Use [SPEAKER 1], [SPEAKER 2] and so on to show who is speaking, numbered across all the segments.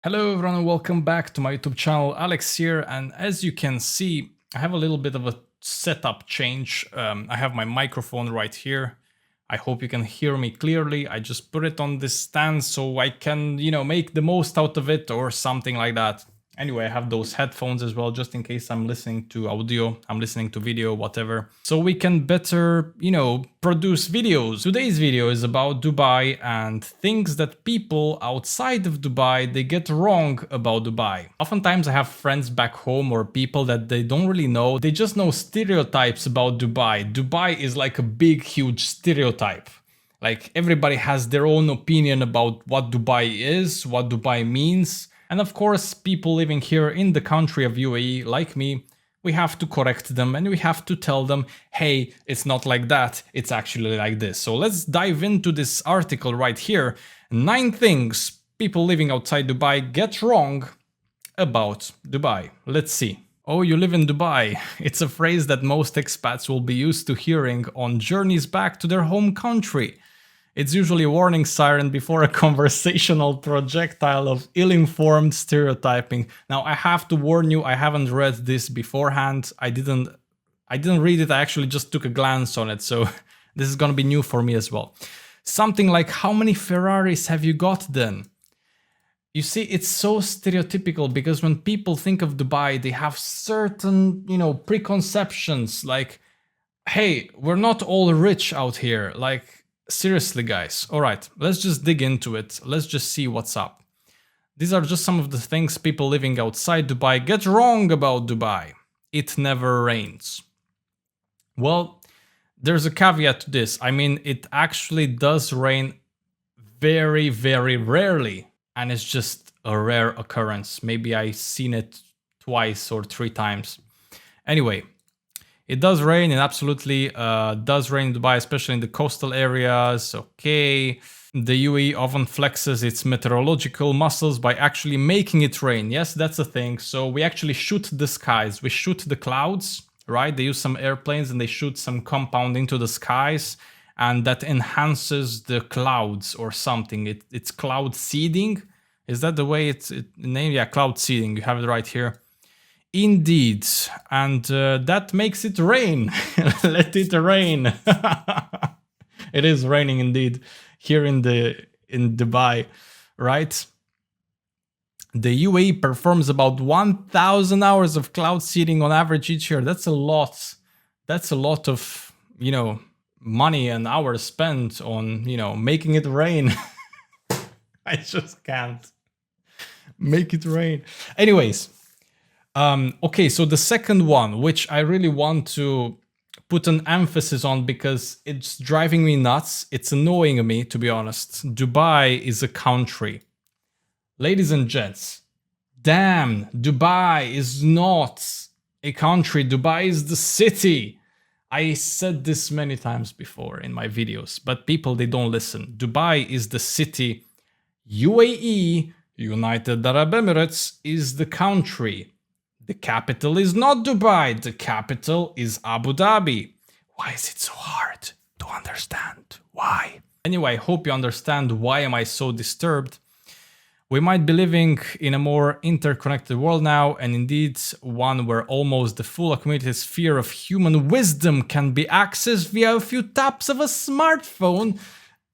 [SPEAKER 1] Hello everyone and welcome back to my YouTube channel. Alex here, and as you can see, I have a little bit of a setup change. I have my microphone right here. I hope you can hear me clearly. I just put it on this stand so I can, make the most out of it or something like that. Anyway, I have those headphones as well, just in case I'm listening to audio, I'm listening to video, whatever. So we can better, produce videos. Today's video is about Dubai and things that people outside of Dubai, they get wrong about Dubai. Oftentimes I have friends back home or people that they don't really know. They just know stereotypes about Dubai. Dubai is like a big, huge stereotype. Like everybody has their own opinion about what Dubai is, what Dubai means. And of course, people living here in the country of UAE, like me, we have to correct them and we have to tell them, hey, it's not like that, it's actually like this. So let's dive into this article right here. 9 things people living outside Dubai get wrong about Dubai. Let's see. Oh, you live in Dubai. It's a phrase that most expats will be used to hearing on journeys back to their home country. It's usually a warning siren before a conversational projectile of ill-informed stereotyping. Now, I have to warn you, I haven't read this beforehand. I didn't read it, I actually just took a glance on it, so this is gonna be new for me as well. Something like, how many Ferraris have you got then? You see, it's so stereotypical because when people think of Dubai, they have certain, preconceptions like, hey, we're not all rich out here, like, seriously, guys. All right, let's just dig into it. Let's just see what's up. These are just some of the things people living outside Dubai get wrong about Dubai. It never rains. Well, there's a caveat to this. I mean, it actually does rain very, very rarely. And it's just a rare occurrence. Maybe I've seen it twice or 3 times. Anyway, it does rain, it absolutely does rain in Dubai, especially in the coastal areas. Okay. The UAE often flexes its meteorological muscles by actually making it rain. Yes, that's a thing. So we actually shoot the skies. We shoot the clouds, right? They use some airplanes and they shoot some compound into the skies. And that enhances the clouds or something. It's cloud seeding. Is that the way it's named? Yeah, cloud seeding. You have it right here. Indeed, and that makes it rain. Let it rain. It is raining indeed here in Dubai, right? The UAE performs about 1,000 hours of cloud seeding on average each year. That's a lot. That's a lot of, money and hours spent on, making it rain. I just can't make it rain. Anyways. Okay, so the second one, which I really want to put an emphasis on because it's driving me nuts. It's annoying me, to be honest. Dubai is a country. Ladies and gents, damn, Dubai is not a country. Dubai is the city. I said this many times before in my videos, but people, they don't listen. Dubai is the city. UAE, United Arab Emirates, is the country. The capital is not Dubai, the capital is Abu Dhabi. Why is it so hard to understand? Why? Anyway, I hope you understand why am I so disturbed. We might be living in a more interconnected world now, and indeed one where almost the full accumulated sphere of human wisdom can be accessed via a few taps of a smartphone.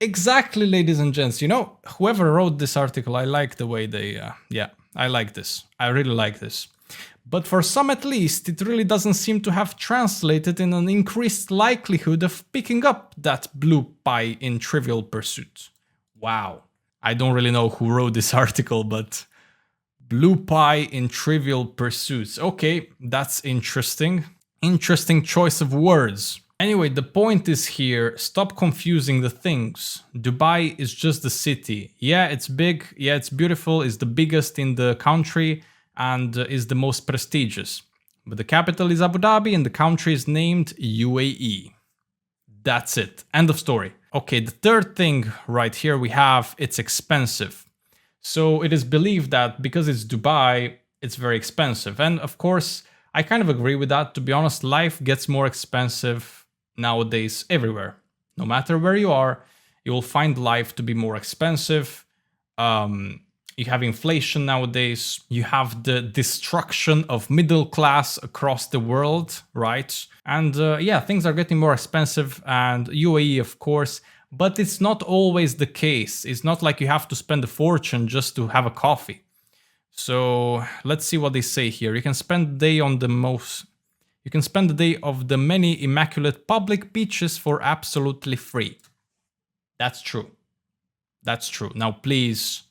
[SPEAKER 1] Exactly, ladies and gents. Whoever wrote this article, I like the way they, I like this. I really like this. But for some at least, it really doesn't seem to have translated in an increased likelihood of picking up that blue pie in Trivial Pursuit. Wow. I don't really know who wrote this article, but blue pie in Trivial Pursuits. Okay, that's interesting. Interesting choice of words. Anyway, the point is here, stop confusing the things. Dubai is just the city. Yeah, it's big. Yeah, it's beautiful. It's the biggest in the country and is the most prestigious. But the capital is Abu Dhabi and the country is named UAE. That's it. End of story. Okay, the third thing right here we have, it's expensive. So it is believed that because it's Dubai, it's very expensive. And of course, I kind of agree with that. To be honest, life gets more expensive nowadays everywhere. No matter where you are, you will find life to be more expensive. You have inflation nowadays. You have the destruction of middle class across the world, right? And yeah, things are getting more expensive, and UAE, of course. But it's not always the case. It's not like you have to spend a fortune just to have a coffee. So let's see what they say here. You can spend the day on the most... You can spend the day of the many immaculate public beaches for absolutely free. That's true. That's true. Now, please,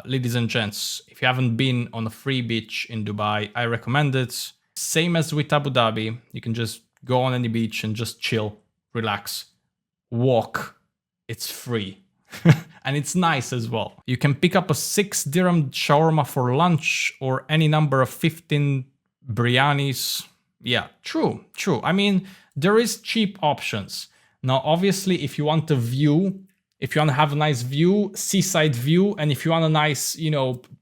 [SPEAKER 1] ladies and gents, if you haven't been on a free beach in Dubai, I recommend it. Same as with Abu Dhabi. You can just go on any beach and just chill, relax, walk. It's free. And it's nice as well. You can pick up a 6 dirham shawarma for lunch or any number of 15 biryanis. Yeah, true. I mean, there is cheap options. Now, obviously, if you want a view, if you want to have a nice view, seaside view, and if you want a nice,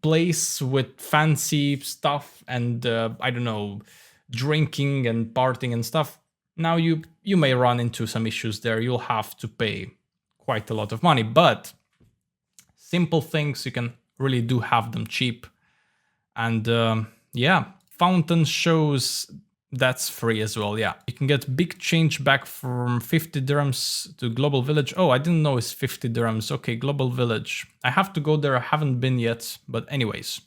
[SPEAKER 1] place with fancy stuff and, I don't know, drinking and partying and stuff, now you may run into some issues there. You'll have to pay quite a lot of money, but simple things, you can really do have them cheap. And yeah, fountain shows, that's free as well. Yeah, you can get big change back from 50 dirhams to Global Village. Oh, I didn't know it's 50 dirhams. Okay, Global Village. I have to go there. I haven't been yet, but anyways.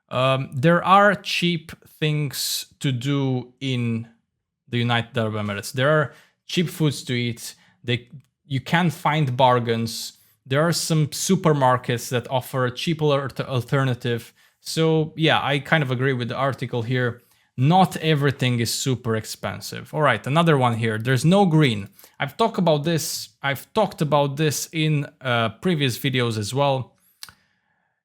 [SPEAKER 1] There are cheap things to do in the United Arab Emirates. There are cheap foods to eat. You can find bargains. There are some supermarkets that offer a cheaper alternative. So yeah, I kind of agree with the article here. Not everything is super expensive. All right, another one here. There's no green. I've talked about this in previous videos as well.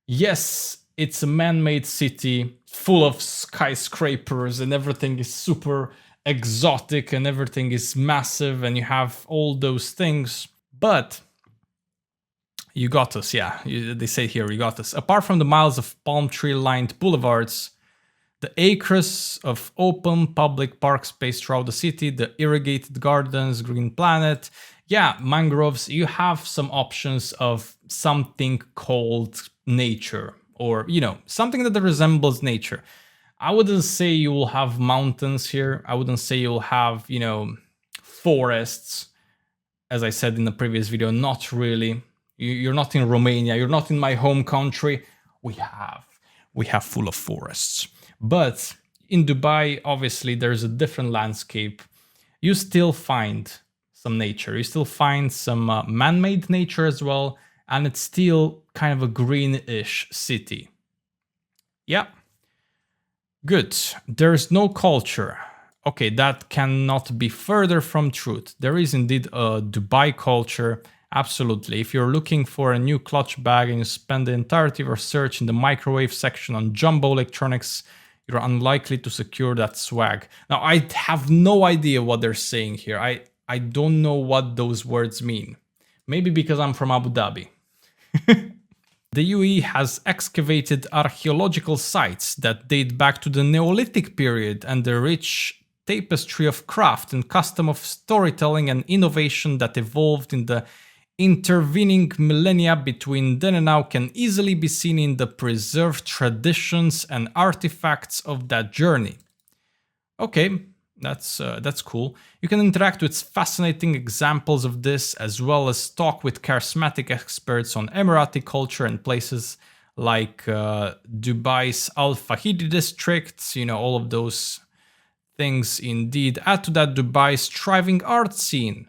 [SPEAKER 1] Yes, it's a man-made city full of skyscrapers and everything is super exotic and everything is massive and you have all those things. But you got us, yeah. They say here, you got us. Apart from the miles of palm tree-lined boulevards, the acres of open public park space throughout the city, the irrigated gardens, green planet, yeah, mangroves, you have some options of something called nature or, something that resembles nature. I wouldn't say you will have mountains here. I wouldn't say you'll have, forests. As I said in the previous video, not really. You're not in Romania. You're not in my home country. We have full of forests. But in Dubai, obviously, there's a different landscape. You still find some nature. You still find some man-made nature as well. And it's still kind of a greenish city. Yeah. Good. There's no culture. Okay, that cannot be further from truth. There is indeed a Dubai culture. Absolutely. If you're looking for a new clutch bag and you spend the entirety of your search in the microwave section on jumbo electronics, you're unlikely to secure that swag. Now, I have no idea what they're saying here. I don't know what those words mean. Maybe because I'm from Abu Dhabi. The UAE has excavated archaeological sites that date back to the Neolithic period and the rich tapestry of craft and custom of storytelling and innovation that evolved in the intervening millennia between then and now can easily be seen in the preserved traditions and artifacts of that journey. Okay, that's cool. You can interact with fascinating examples of this as well as talk with charismatic experts on Emirati culture and places like Dubai's Al Fahidi district, all of those things indeed. Add to that Dubai's thriving art scene.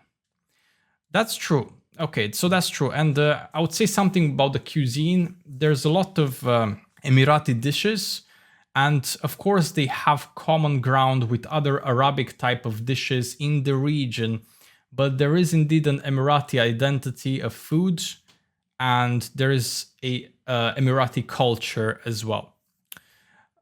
[SPEAKER 1] That's true. Okay, so that's true. And I would say something about the cuisine. There's a lot of Emirati dishes. And of course, they have common ground with other Arabic type of dishes in the region. But there is indeed an Emirati identity of food. And there is a Emirati culture as well.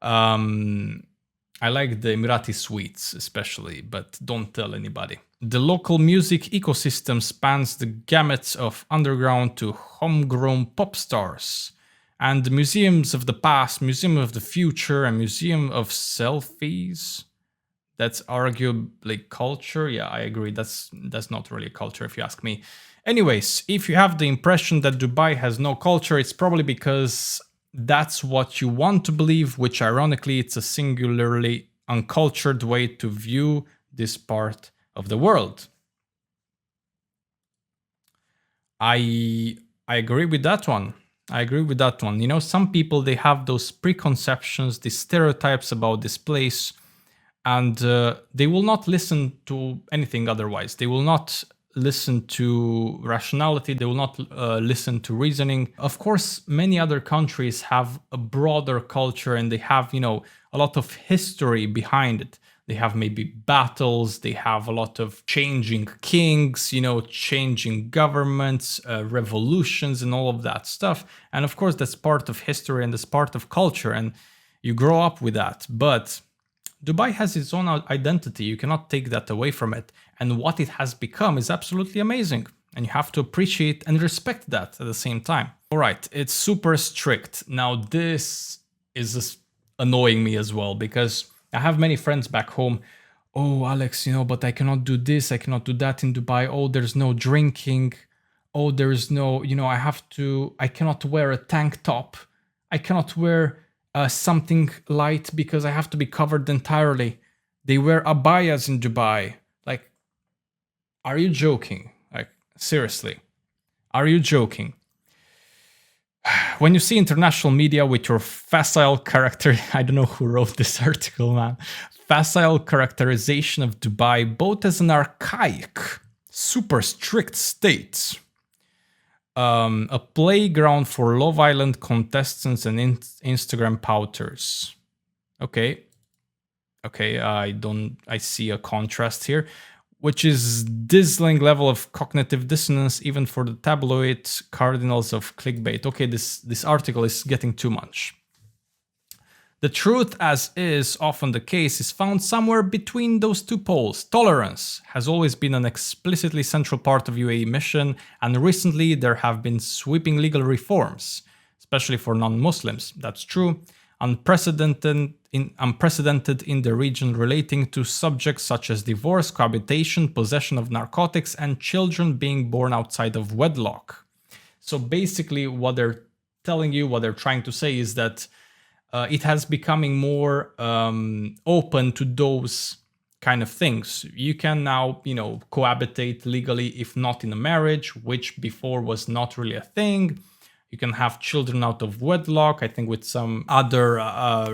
[SPEAKER 1] I like the Emirati sweets especially, but don't tell anybody. The local music ecosystem spans the gamut of underground to homegrown pop stars. And the museums of the past, museum of the future, and museum of selfies. That's arguably culture. Yeah, I agree. That's not really a culture if you ask me. Anyways, if you have the impression that Dubai has no culture, it's probably because that's what you want to believe, which ironically, it's a singularly uncultured way to view this part of the world. I agree with that one. I agree with that one. You know, some people, they have those preconceptions, these stereotypes about this place, and they will not listen to anything otherwise. They will not listen to rationality. They will not listen to reasoning. Of course, many other countries have a broader culture and they have, you know, a lot of history behind it. They have maybe battles, they have a lot of changing kings, you know, changing governments, revolutions, and all of that stuff. And of course, that's part of history and that's part of culture, and you grow up with that. But Dubai has its own identity. You cannot take that away from it. And what it has become is absolutely amazing. And you have to appreciate and respect that at the same time. All right, it's super strict. Now, this is annoying me as well because I have many friends back home. Oh, Alex, you know, but I cannot do this. I cannot do that in Dubai. Oh, there's no drinking. Oh, there's no, you know, I cannot wear a tank top. I cannot wear something light because I have to be covered entirely. They wear abayas in Dubai. Like, are you joking? Like, seriously, are you joking? When you see international media with your facile character, I don't know who wrote this article, man. Facile characterization of Dubai, both as an archaic, super strict state, a playground for Love Island contestants and Instagram pouters. Okay, I see a contrast here, which is dizzying level of cognitive dissonance even for the tabloid cardinals of clickbait. Okay, this article is getting too much. The truth, as is often the case, is found somewhere between those two poles. Tolerance has always been an explicitly central part of UAE mission, and recently there have been sweeping legal reforms, especially for non-Muslims. That's true. Unprecedented in the region, relating to subjects such as divorce, cohabitation, possession of narcotics, and children being born outside of wedlock. So basically what they're telling you, what they're trying to say is that it has becoming more open to those kind of things. You can now, you know, cohabitate legally, if not in a marriage, which before was not really a thing. You can have children out of wedlock, I think with some other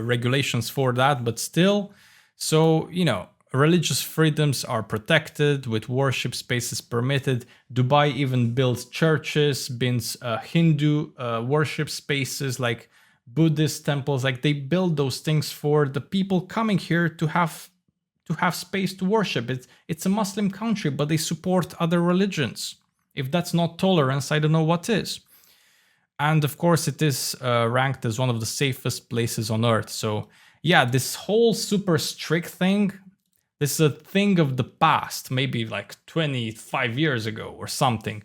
[SPEAKER 1] regulations for that, but still. So, you know, religious freedoms are protected with worship spaces permitted. Dubai even builds churches, builds Hindu worship spaces like Buddhist temples. Like they build those things for the people coming here to have space to worship. It's a Muslim country, but they support other religions. If that's not tolerance, I don't know what is. And of course, it is ranked as one of the safest places on earth. So yeah, this whole super strict thing, this is a thing of the past, maybe like 25 years ago or something.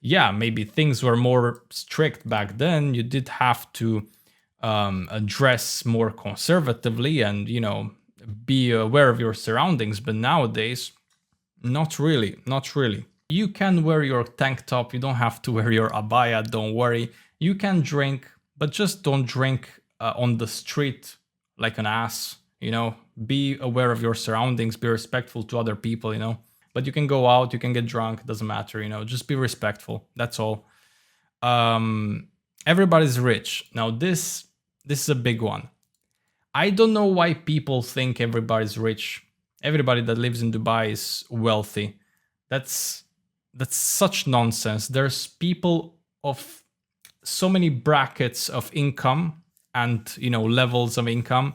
[SPEAKER 1] Yeah, maybe things were more strict back then. You did have to address more conservatively and, you know, be aware of your surroundings. But nowadays, not really. You can wear your tank top. You don't have to wear your abaya. Don't worry. You can drink, but just don't drink on the street like an ass, you know. Be aware of your surroundings. Be respectful to other people, you know. But you can go out, you can get drunk. It doesn't matter, you know. Just be respectful. That's all. Everybody's rich. Now this is a big one. I don't know why people think everybody's rich. Everybody that lives in Dubai is wealthy. That's such nonsense. There's people of so many brackets of income and, you know, levels of income.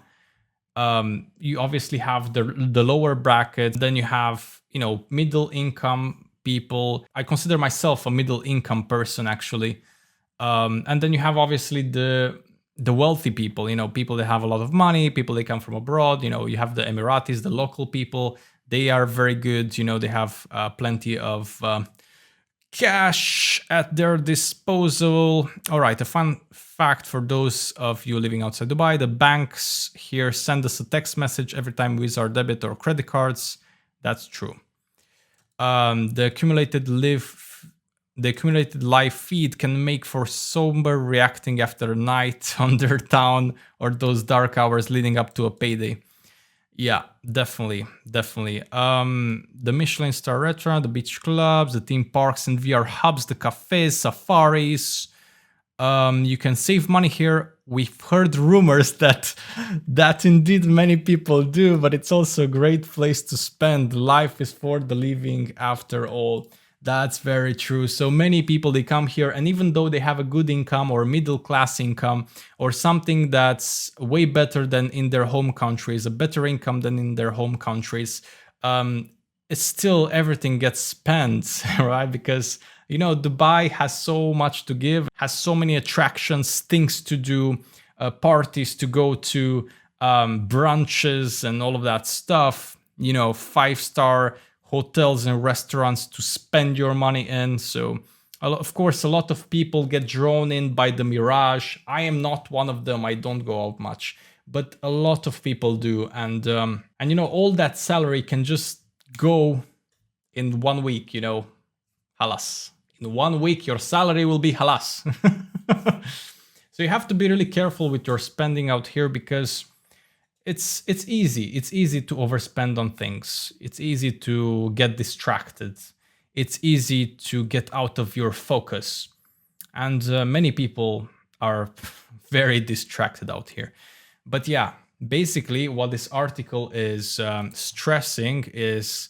[SPEAKER 1] You obviously have the lower bracket, then you have, you know, middle income people. I consider myself a middle income person, actually. And then you have obviously the wealthy people, you know, people that have a lot of money, people that come from abroad. You know, you have the Emiratis, the local people. They are very good, you know, they have plenty of cash at their disposal. All right, a fun fact for those of you living outside Dubai: the banks here send us a text message every time we use our debit or credit cards. That's true. The accumulated the accumulated live feed can make for somber reacting after a night on their town or those dark hours leading up to a payday. Yeah, definitely, definitely. The Michelin star restaurant, the beach clubs, the theme parks and VR hubs, the cafes, safaris. You can save money here. We've heard rumors that indeed many people do, but it's also a great place to spend. Life is for the living after all. That's very true. So many people, they come here, and even though they have a good income or middle class income or something that's way better than in their home countries, a better income than in their home countries, it's still everything gets spent, right? Because Dubai has so much to give, has so many attractions, things to do, parties to go to, brunches and all of that stuff, 5-star hotels and restaurants to spend your money in. So, of course, a lot of people get drawn in by the mirage. I am not one of them. I don't go out much, but a lot of people do. And all that salary can just go in 1 week, halas. In 1 week, your salary will be halas. So you have to be really careful with your spending out here, because it's easy. It's easy to overspend on things. It's easy to get distracted. It's easy to get out of your focus. And many people are very distracted out here. But yeah, basically what this article is stressing is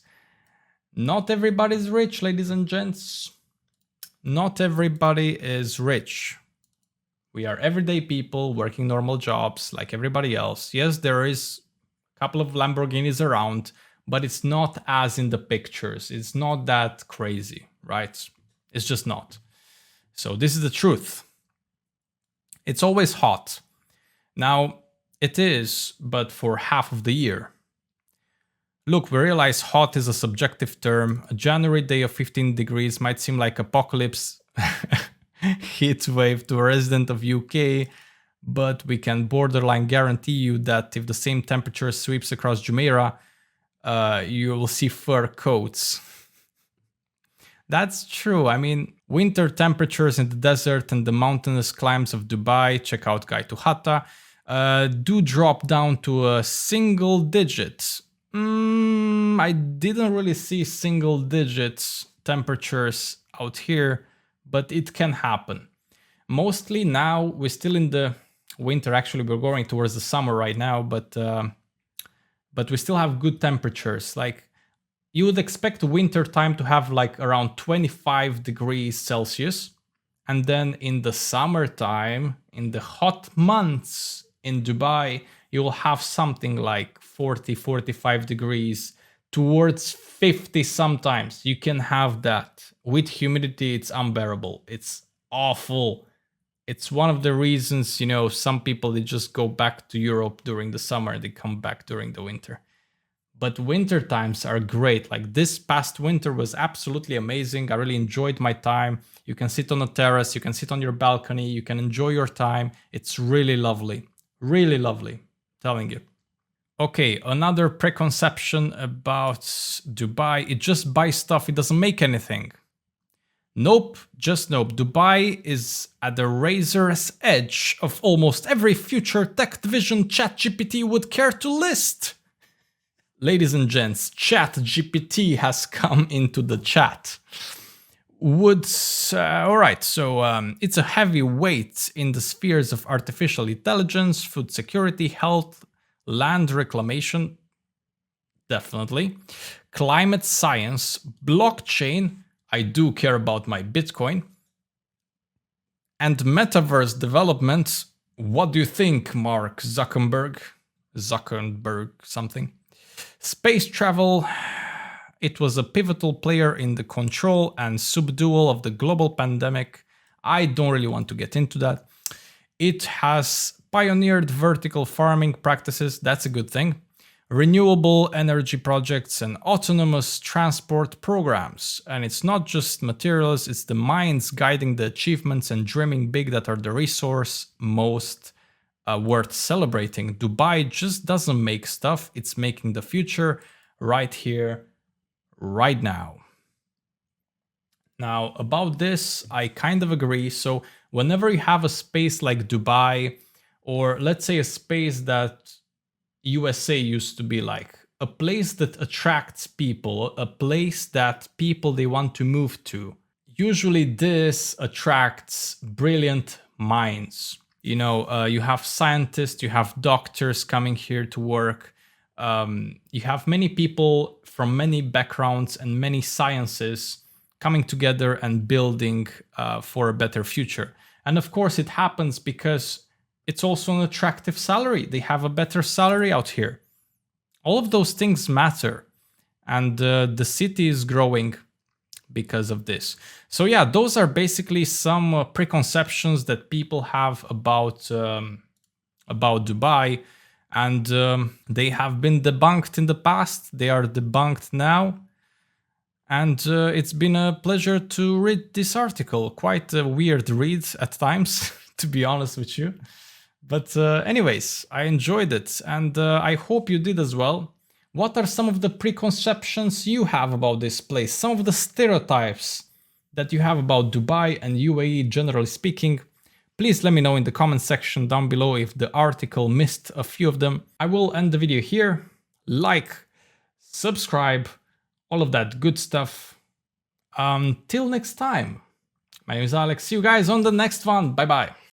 [SPEAKER 1] not everybody's rich, ladies and gents. Not everybody is rich. We are everyday people working normal jobs like everybody else. Yes, there is a couple of Lamborghinis around, but it's not as in the pictures. It's not that crazy, right? It's just not. So this is the truth. It's always hot. Now, it is, but for half of the year. Look, we realize hot is a subjective term. A January day of 15 degrees might seem like apocalypse heat wave to a resident of UK, but we can borderline guarantee you that if the same temperature sweeps across Jumeirah, you will see fur coats. That's true. I mean, winter temperatures in the desert and the mountainous climes of Dubai, check out Guide to Hatta, do drop down to a single digit. I didn't really see single digits temperatures out here, but it can happen. Mostly now, we're still in the winter. Actually, we're going towards the summer right now, but we still have good temperatures. Like, you would expect winter time to have like around 25 degrees Celsius. And then in the summertime, in the hot months in Dubai, you will have something like 40, 45 degrees, towards 50 sometimes. You can have that. With humidity, it's unbearable. It's awful. It's one of the reasons, some people, they just go back to Europe during the summer. They come back during the winter. But winter times are great. Like this past winter was absolutely amazing. I really enjoyed my time. You can sit on a terrace. You can sit on your balcony. You can enjoy your time. It's really lovely. Really lovely. Telling you. Okay, another preconception about Dubai. It just buys stuff. It doesn't make anything. Nope, just nope. Dubai is at the razor's edge of almost every future tech division ChatGPT would care to list. Ladies and gents, ChatGPT has come into the chat. Alright, so it's a heavy weight in the spheres of artificial intelligence, food security, health, land reclamation, definitely, climate science, blockchain, I do care about my Bitcoin, and metaverse development. What do you think, Mark Zuckerberg? Zuckerberg something. Space travel. It was a pivotal player in the control and subdual of the global pandemic. I don't really want to get into that. It has pioneered vertical farming practices. That's a good thing. Renewable energy projects and autonomous transport programs. And it's not just materials, it's the minds guiding the achievements and dreaming big that are the resource most worth celebrating. Dubai just doesn't make stuff, it's making the future right here, right now. Now, about this, I kind of agree. So whenever you have a space like Dubai, or let's say a space that USA used to be like, a place that attracts people, a place that people they want to move to, usually this attracts brilliant minds. You know, you have scientists, you have doctors coming here to work. You have many people from many backgrounds and many sciences coming together and building for a better future. And of course, it happens because it's also an attractive salary. They have a better salary out here. All of those things matter. And the city is growing because of this. So yeah, those are basically some preconceptions that people have about Dubai, and they have been debunked in the past. They are debunked now, and it's been a pleasure to read this article. Quite a weird read at times, to be honest with you. But anyways, I enjoyed it, and I hope you did as well. What are some of the preconceptions you have about this place? Some of the stereotypes that you have about Dubai and UAE generally speaking? Please let me know in the comment section down below if the article missed a few of them. I will end the video here. Like, subscribe, all of that good stuff. Till next time. My name is Alex. See you guys on the next one. Bye bye.